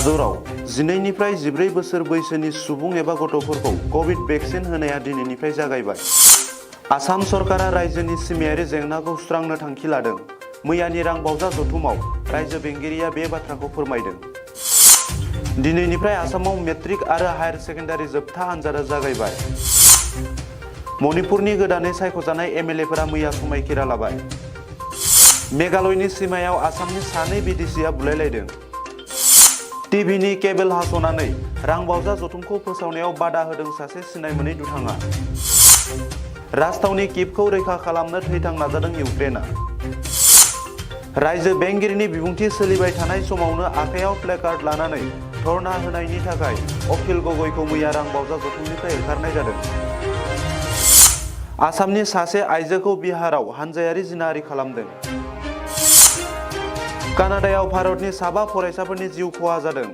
हादराव 12निफ्राय 14 बोसोर बैसोनि सुबुं एबा गथ'फोरखौ कभिड भेक्सिन होनाया दिनैनिफ्राय जागायबाय। आसाम सरकारा रायजोनि सिमायारि जेंनाखौ सुस्रांनो थांखि लादों। मैयानि रांबावजा जथुमाव रायजो बेंगिरिया बे बाथ्राखौ फोरमायदों। दिनैनिफ्राय आसामाव मेट्रिक आरो हायार सेकेन्डारि जोबथा आनजादा जागायबाय। मणिपुरनि गोदानै सायख'जानाय एमएलएफोरा मैया समायखिरा लाबाय। मेघालयनि सीमायाव आसामनि सानै बिटिसिआ बुलायलायदों। टिभिनि केबोल हास'नानै रांबावजा जथुमखौ फोसावनायाव बादा होदों सासे सिनाय मोनै दुथाङा। राजथावनि किभखौ रैखा खालामनो थैथां नाजादों इउक्रेनआ। रायजो बेंगिरिनि बिबुंथि सोलिबाय थानाय समावनो आखायाव प्लेकार्ड लानानै धर्ना होनायनि थाखाय अखिल गगैखौ मैया रांबावजा जथुमनिफ्राय होखारनाय जादों। आसामनि सासे आइजोखौ बिहाराव हानजायारि जिनाहारि खालामदों। कानाडायाव भारतनि 7 फरायसाफोरनि जिउ खहा जादों।